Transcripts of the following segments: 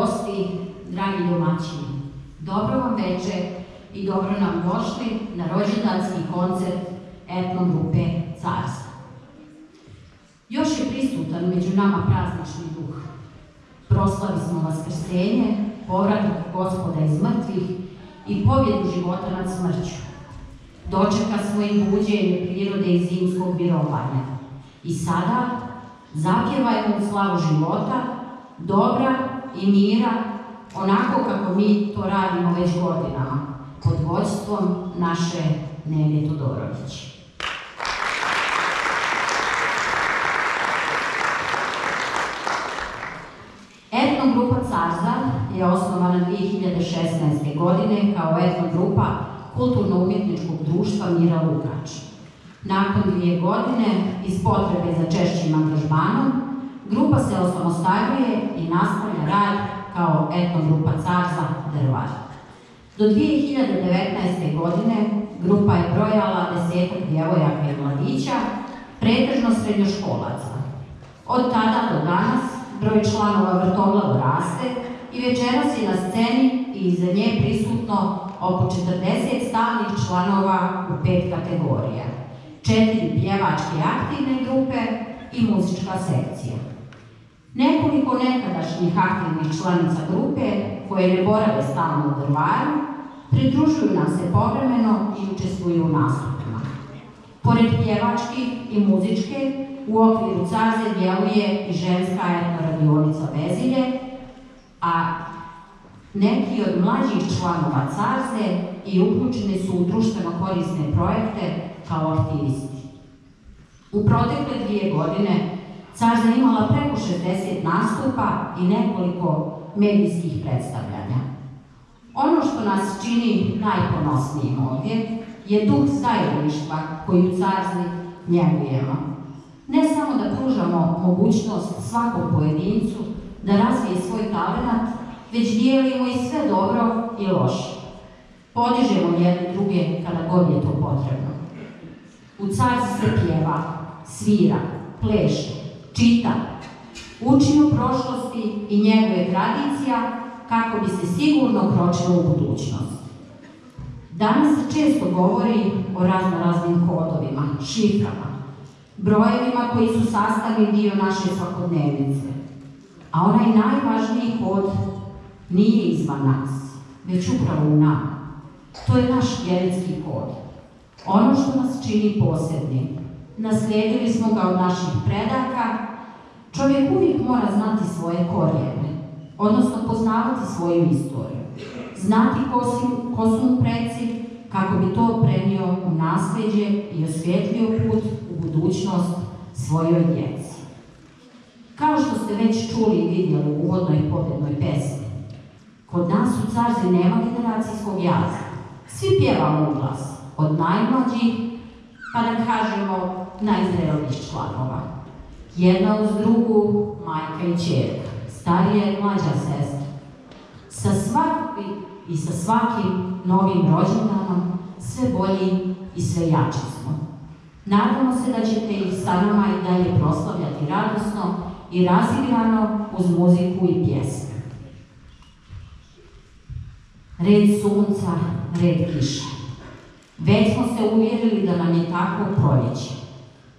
gosti, dragi domaćini, dobro vam večer i dobro nam došli na rođendanski koncert etnogrupe Carska. Još je prisutan među nama praznični duh. Proslavi smo vaskrsenje, povratak Gospoda iz mrtvih i pobjedu života nad smrću. Dočeka smo i buđenje prirode i zimskog mirovanja. I sada zapjevajmo u slavu života, dobra i mira, onako kako mi to radimo već godinama, pod vođstvom naše Nede Todorović. Etnogrupa Carza je osnovana 2016. godine kao etnogrupa Kulturno-umjetničkog društva Mira Lukač. Nakon 2 godine, iz potrebe za češćim angažmanom, grupa se osamostaljuje i nastavlja rad kao etnogrupa Carza Drvar. Do 2019. godine grupa je brojala 10 djevojaka i mladića, pretežno srednjoškolaca. Od tada do danas broj članova vrtoglavo raste i večeras je na sceni i iza nje prisutno oko 40 stalnih članova u 5 kategorija, 4 pjevačke aktivne grupe i muzička sekcija. Nekoliko nekadašnjih aktivnih članica grupe, koje ne borave stalno u Drvaru, pridružuju nam se povremeno i učestvuju u nastupima. Pored pjevačkih i muzičke, u okviru Carze djeluje i ženska etnoradionica Bezilje, a neki od mlađih članova Carze i uključeni su u društveno korisne projekte kao aktivisti. U protekle 2 godine Carza imala preko 60 nastupa i nekoliko medijskih predstavljanja. Ono što nas čini najponosnijim ovdje je duh zajedništva koji u Carzi njegujemo. Ne samo da pružamo mogućnost svakom pojedincu da razvije svoj talenat, već dijelimo i sve dobro i loše. Podižemo jedne druge kada god je to potrebno. U Carzi se pjeva, svira, pleše, čita, uči o prošlosti i njegove tradicija kako bi se sigurno kročilo u budućnost. Danas se često govori o raznoraznim kodovima, šiframa, brojevima koji su sastavni dio naše svakodnevnice. A onaj najvažniji kod nije izvan nas, već upravo u nama. To je naš genetski kod. Ono što nas čini posebnim. Naslijedili smo ga od naših predaka. Čovjek uvijek mora znati svoje korijene, odnosno poznavati svoju istoriju. Znati ko su mu preci, kako bi to prenio u nasljeđe i osvijetlio put u budućnost svojoj djeci. Kao što ste već čuli i vidjeli u uvodnoj pobjednoj pesmi, kod nas u Carzi nema generacijskog jaza. Svi pjevamo u glas, od najmlađih, pa da kažemo najzrelijih članova. Jedna uz drugu, majka i ćerka, starija i mlađa sestra. Sa svakim novim rođendanom sve bolji i sve jači smo. Nadamo se da ćete ih sa nama i dalje proslavljati radosno i razigrano uz muziku i pjesme. Red sunca, red kiše. Već smo se uvjerili da nam je tako proljeće.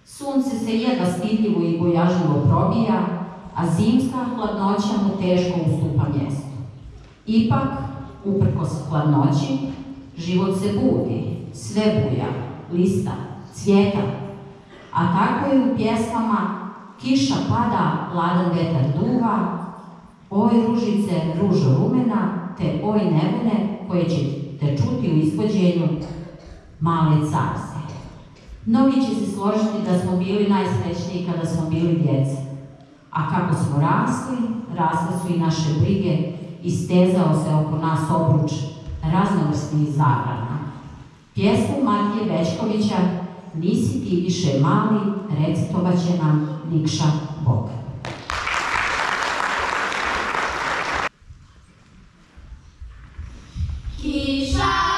Sunce se jedva stidljivo i bojažljivo probija, a zimska hladnoća mu teško ustupa mjesto. Ipak, uprkos hladnoći, život se budi, sve buja, lista, cvjeta. A tako je u pjesmama kiša pada, hladan vetar duva, oj ružice, ružo rumena, te oj nevene koje ćete čuti u izvođenju Male Carze. Mnogi će se složiti da smo bili najsrećniji kada smo bili djeca. A kako smo rasli, rasle su i naše brige i stezao se oko nas obruč raznovrsnih zabrana. Pjesmu Matije Bećkovića Nisi ti više mali, recitovat će nam Nikša Bog. Kiša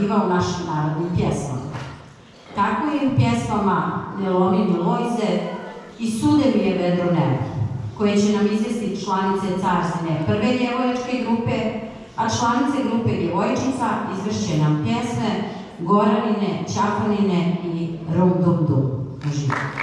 motiva u našim narodnim pjesmama. Tako je u pjesmama Ne lomi mi lojze i Sude mi je vedro nebo, koje će nam izvesti članice Carsine prve djevojačke grupe, a članice grupe djevojčica izvešće nam pjesme Goranine, Ćafanine i Rum Dum Dum. Uživamo.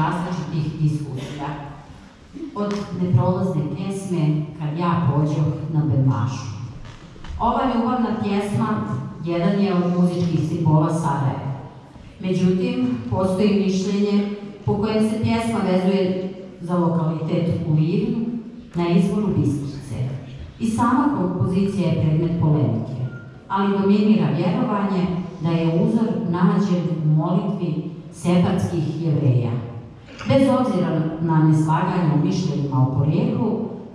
različitih diskusija. Od neprolazne pjesme Kad ja pođoh na Belmašu. Ova ljubavna pjesma jedan je od muzičkih simbola Sarajeva. Međutim, postoji mišljenje po kojem se pjesma vezuje za lokalitet u Livnu na izvoru Bistrice. I sama kompozicija je predmet polemike, ali dominira vjerovanje da je uzor nađen u molitvi sepatskih Jevreja. Bez obzira na neslaganje u mišljenjima o porijeklu,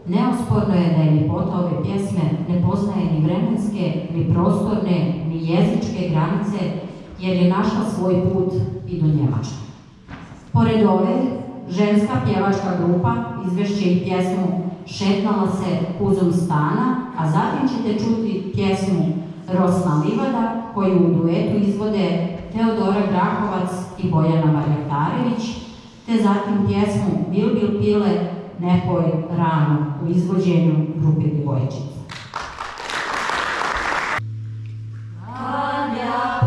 neosporno je da je ljepota ove pjesme ne poznaje ni vremenske, ni prostorne, ni jezičke granice, jer je našla svoj put i do Njemačke. Pored ove, ženska pjevačka grupa izvešće i pjesmu Šetnala se puzom stana, a zatim ćete čuti pjesmu Rosna livada, koju u duetu izvode Teodora Grahovac i Bojana Marjatarević, te zatim pjesmu Bil bil pile, ne poj rano u izvođenju grupe Djevojčica. Ja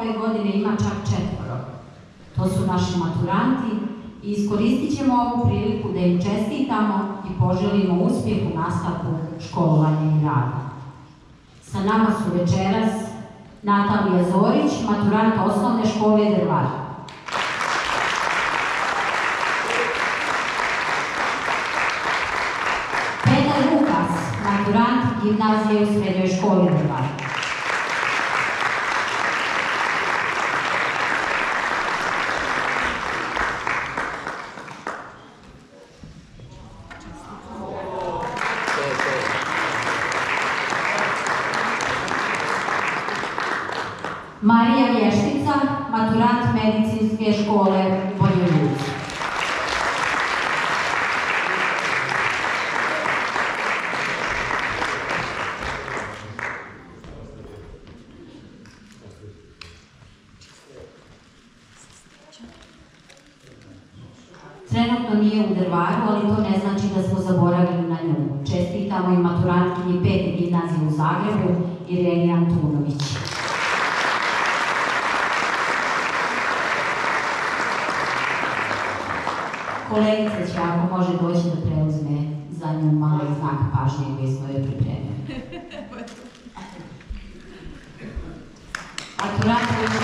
ove godine ima čak 4. To su naši maturanti i iskoristit ćemo ovu priliku da im čestitamo i poželimo uspjeh u nastavku školovanja i rada. Sa nama su večeras Natalija Zorić, maturant osnovne škole Drvar. Petar Lukas, maturant gimnazije u srednjoj školi Drvar. Marija Vještica, maturant medicinske škole Banja Luka. Trenutno nije u Drvaru, ali to ne znači da smo zaboravili na nju. Čestitamo i maturantkinji 5. gimnazije u Zagrebu, Ireni Antunović. Kolegica će, ako može doći da preuzme za nju malo znak pažnje koji smo joj pripremili. Maturant koji će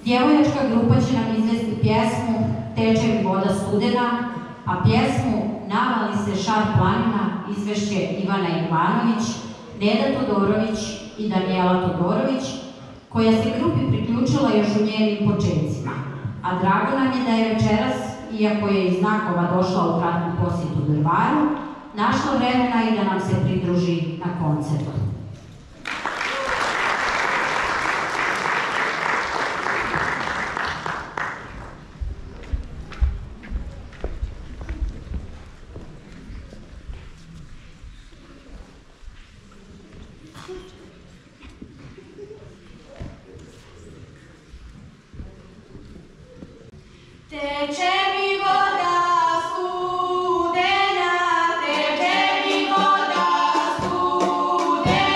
Djevojačka grupa će nam izvesti pjesmu Teče mi voda studena, a pjesmu Navali se šar planina izvešće Ivana Ivanović, Neda Todorović i Danijela Todorović, koja se grupi priključila još u njenim početcima. A drago nam je da je večeras, iako je iz Nakova došla u kratku posjetu Drvaru, našla vremena i da nam se pridruži na koncertu. Teče mi voda studena, teče mi voda studena.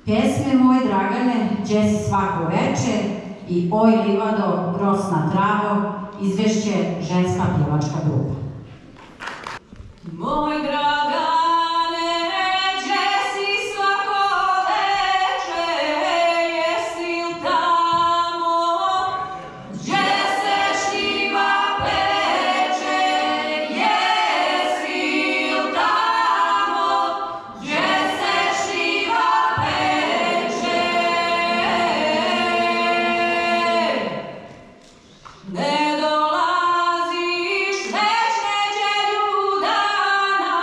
Pjesme Moj Dragane, gdje si svako veče i Oj livado, rosna travo, izvešće ženska pjevačka grupa. Moj Dragane, gdje si svako veče, jesi li tamo, gdje se šljiva peče, jesi li tamo, gdje se šljiva peče. Ne dolaziš već neđelju dana,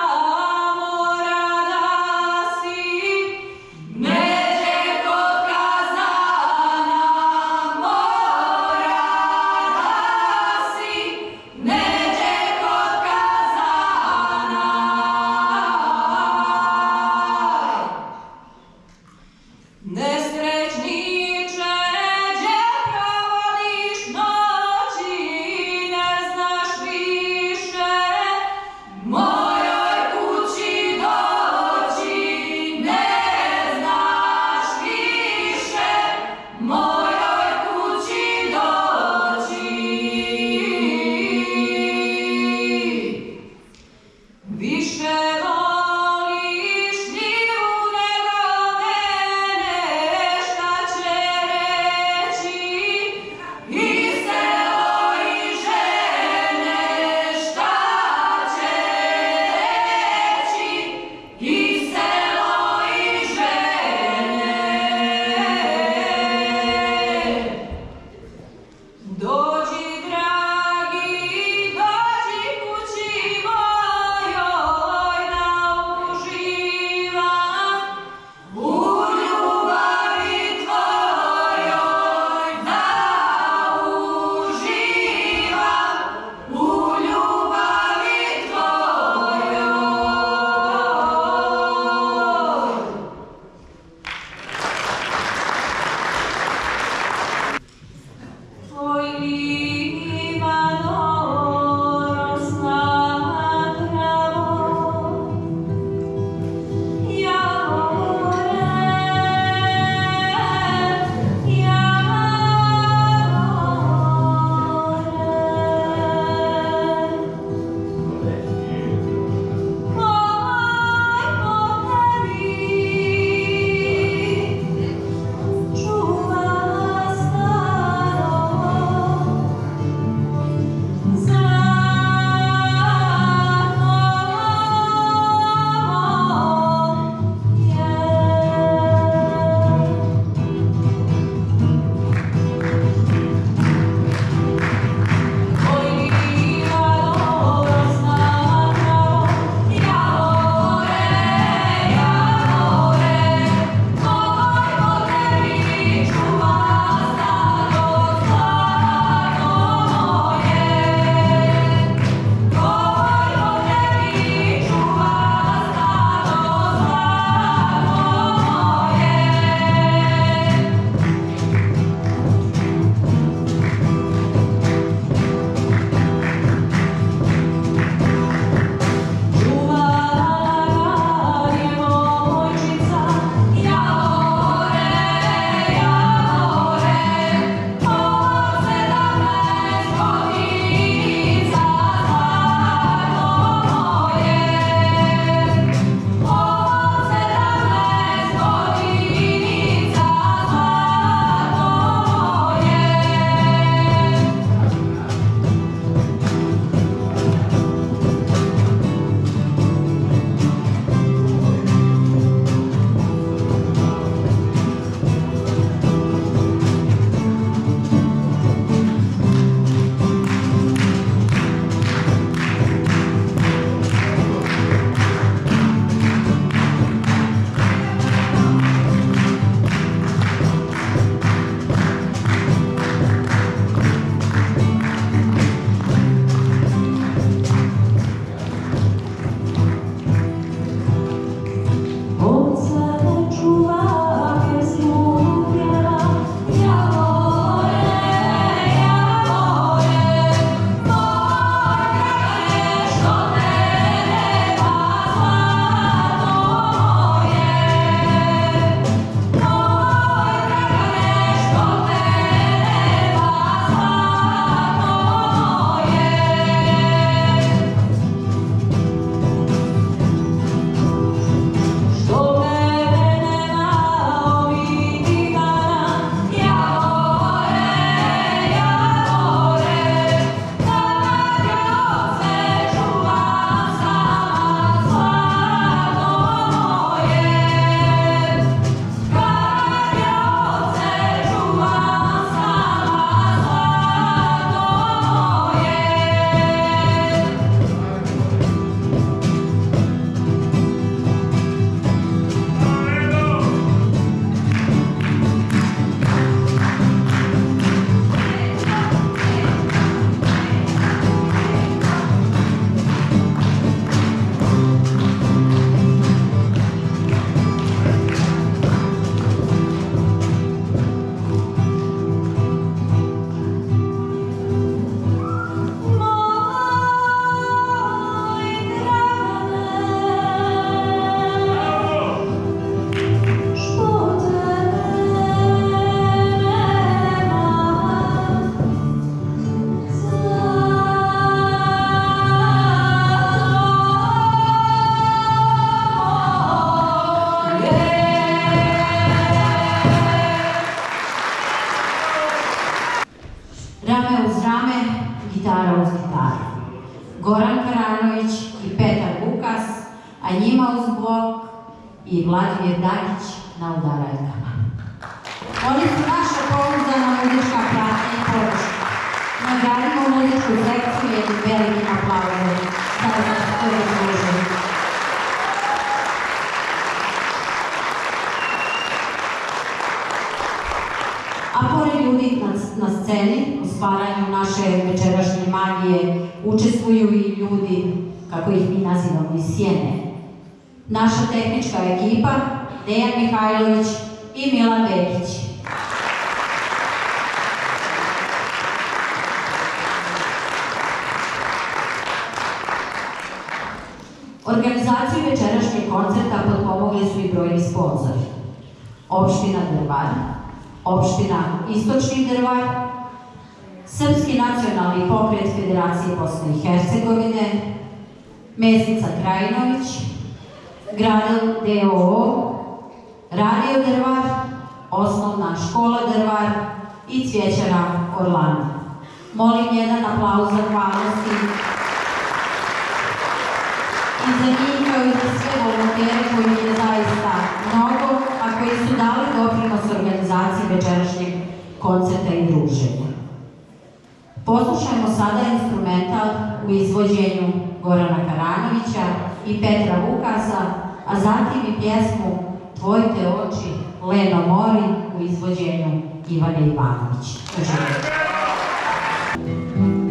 Vladimir Dagić na udaraljkama. Oni su naša pouzdana muzička pratnja i podrška. Nagradimo muzičku sekciju jednim velikim aplauzom. Sada se to zaslužuje. A pored ljudi na sceni, u stvaranju naše večerašnje magije, učestvuju i ljudi, kako ih mi nazivamo, iz sjene. Naša tehnička ekipa, Dejan Mihajlović i Milan Bekić. Organizaciju večerašnjeg koncerta potpomogli su i brojni sponzori. Opština Drvar, Opština Istočni Drvar, Srpski nacionalni pokret Federacije Bosne i Hercegovine, Mesnica Krajinović, Gradel DOO, Radio Drvar, Osnovna škola Drvar i Cvjećara Orlando. Molim jedan aplauz zahvalnosti i za njih kao i za sve volontere koji je zaista mnogo, a koji su dali doprinos organizaciji večerašnjeg koncerta i druženja. Poslušajmo sada instrumental u izvođenju Gorana Karanovića i Petra Vukasa, a zatim i pjesmu Tvoj te oči, Leno Mori u izvođenju Ivane Ivanović. Thank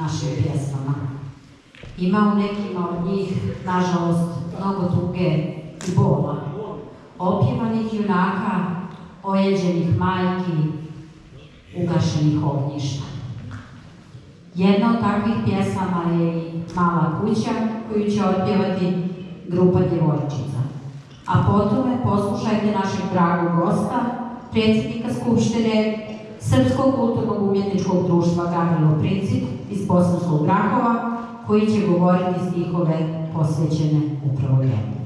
našim pjesmama. Ima u nekima od njih, nažalost, mnogo tuge i bola, opjevanih junaka, ojeđenih majki, ugašenih ognjišta. Jedna od takvih pjesama je i Mala kuća, koju će otpjevati grupa djevojčica. A potom poslušajte našeg dragog gosta, predsjednika Skupštine Srpskog kulturnog umjetničkog društva Gavrilo Princip iz Bosanskog Grahova, koji će govoriti stihove posvećene upravo njemu.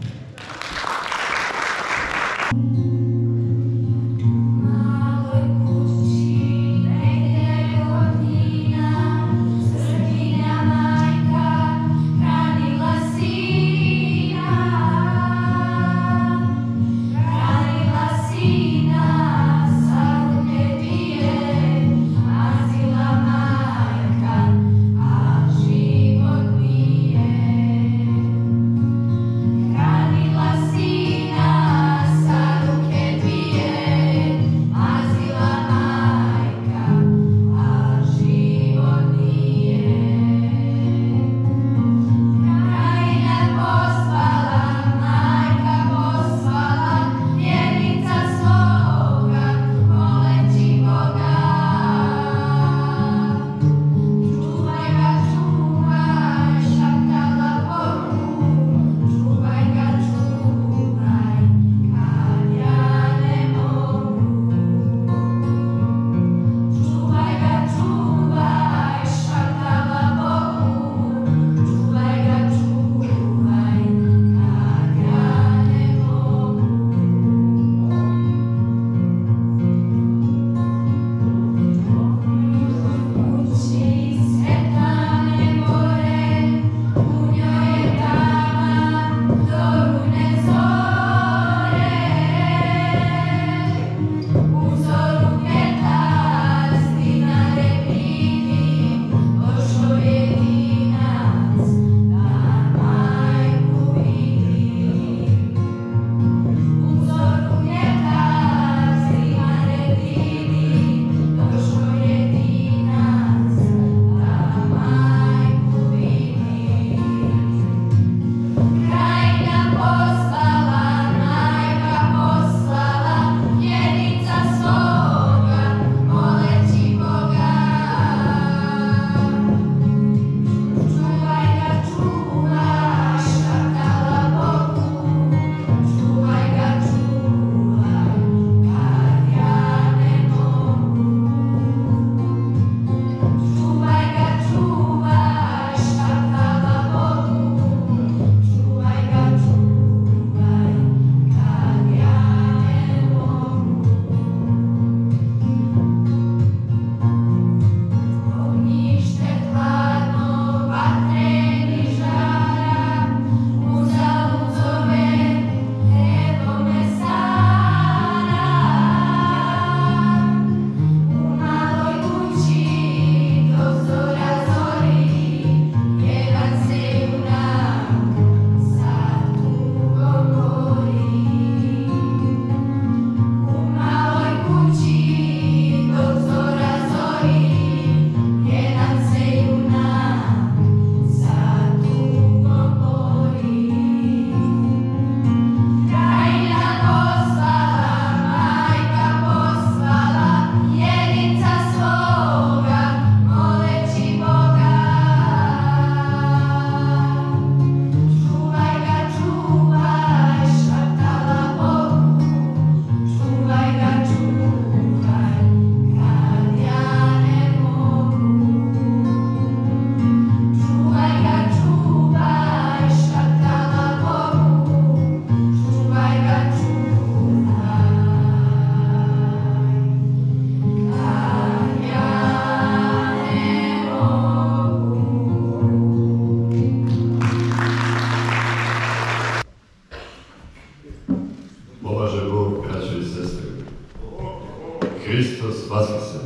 Hristos Vaskrsel.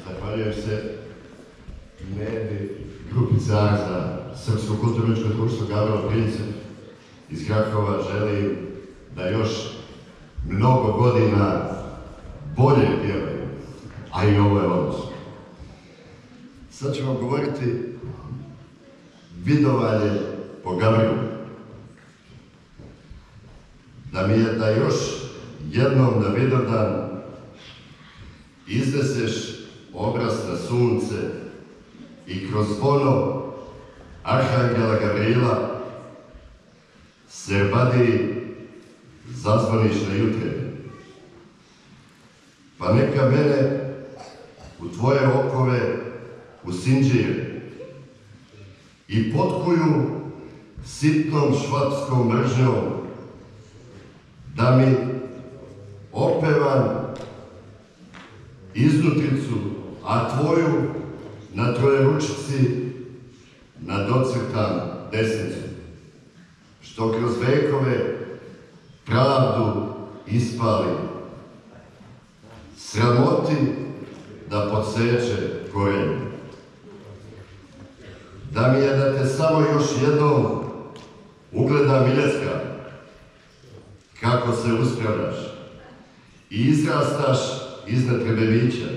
Zahvaljujem se Nedi, grupi Car za Srpsko kulturno-umjetničko društvo Gavrilo Princip iz Grakova. Želim da još mnogo godina bolje pjevaju, a i ovo je odnos. Sad ćemo govoriti vidovanje po Gavrilu. Da mi je da još jednom na Vidovdan izneseš obraz na sunce i kroz zvono Arhangela Gavrila Serbadiji zazvoniš na jutre. Pa neka mene u tvoje okove usinđire i potkuju sitnom švapskom mržnjom da mi opevam iznutricu, a tvoju na trojeručici nadocrtam desnicu, što kroz vekove pravdu ispali, sramoti da podseče korenje. Da mi je da te samo još jednom ugleda Miljacka, kako se uspravljaš i izrastaš iznad Trebevića,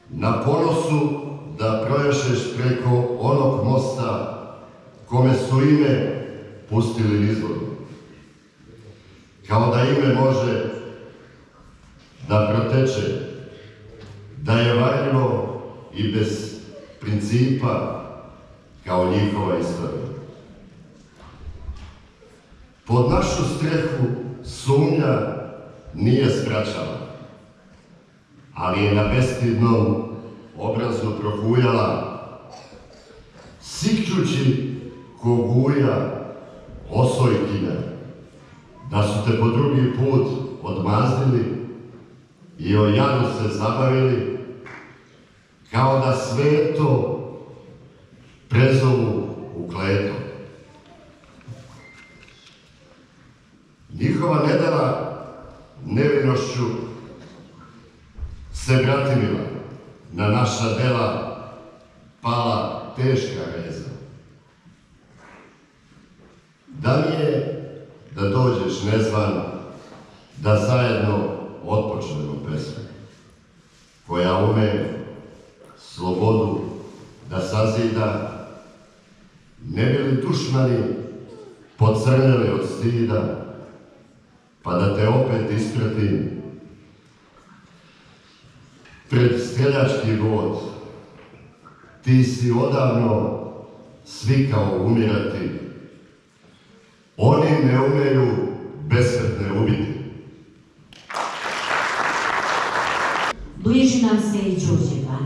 na ponosu da projašeš preko onog mosta kome su ime pustili nizvodu. Kao da ime može da proteče, da je varljivo i bez principa kao njihova istorija. Pod našu strehu sumnja nije skraćala, ali je na bestidnom obrazu prohujala, sikćući ko guja osojkinja, da su te po drugi put odmaznili i o jadu se zabavili, kao da sveto prezovu u kleto. Njihova nedela nevinošću se bratimila, na naša dela pala teška reza. Da mi je da dođeš nezvan, da zajedno otpočnemo pesmu, koja ume slobodu da sazida, ne bi li dušmani pocrnjeli od stida, pa da te opet ispratim pred streljački vod. Ti si odavno svikao umirati, oni ne umeju besmrtne ubiti. Bliži nam se i Đurđevdan,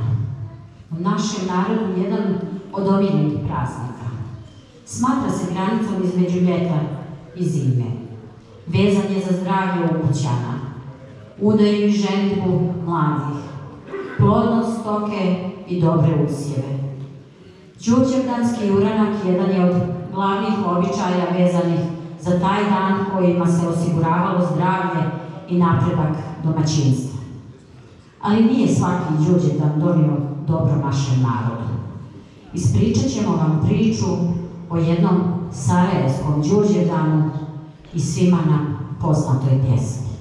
u našem narodu jedan od omiljenih praznika. Smatra se granicom između ljeta i zime. Vezan je za zdravlje ukućana, udaju i ženitbu mladih, plodnost stoke i dobre usjeve. Đurđevdanski uranak jedan je od glavnih običaja vezanih za taj dan kojima se osiguravalo zdravlje i napredak domaćinstva. Ali nije svaki Đurđevdan donio dobro našem narodu. Ispričat ćemo vam priču o jednom sarajevskom Đurđevdanu i svima nam poznatoj pjesmi.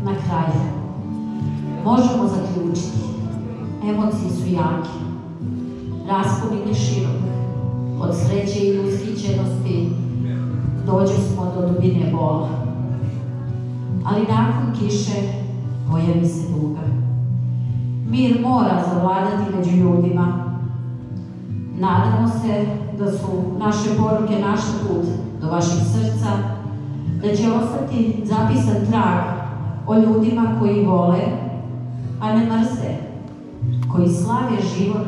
na kraju možemo zaključiti. Emocije su jake, raspon je širok. Od sreće i ushićenosti dođu smo do dubine bola. Ali nakon kiše pojavi se tuga. Mir mora zavladati među ljudima. Nadamo se da su naše poruke našli put do vaših srca, da će ostati zapisan trag o ljudima koji vole, a ne mrze, koji slave život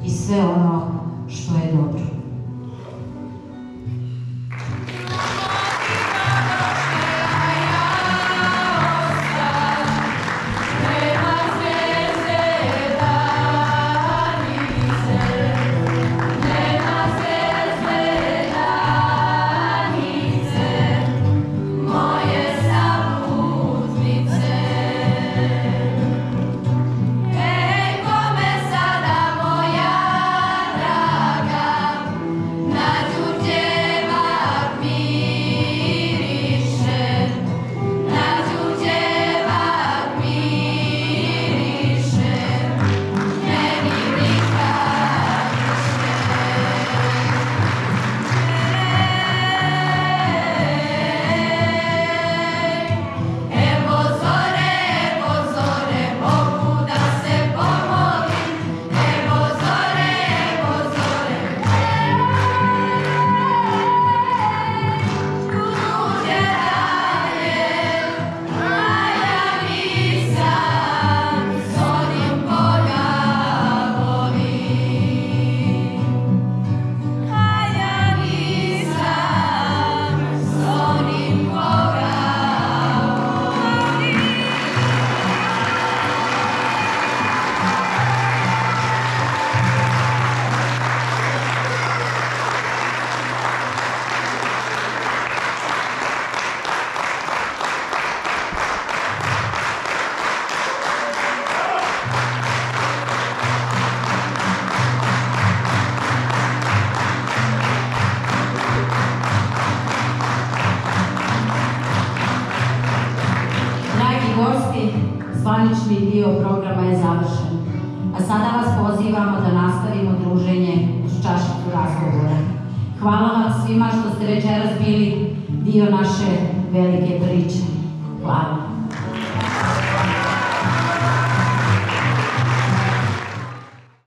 i sve ono što je dobro. Zvanični dio programa je završen, a sada vas pozivamo da nastavimo druženje uz čašicu razgovora. Hvala vam svima što ste večeras bili dio naše velike priče. Hvala.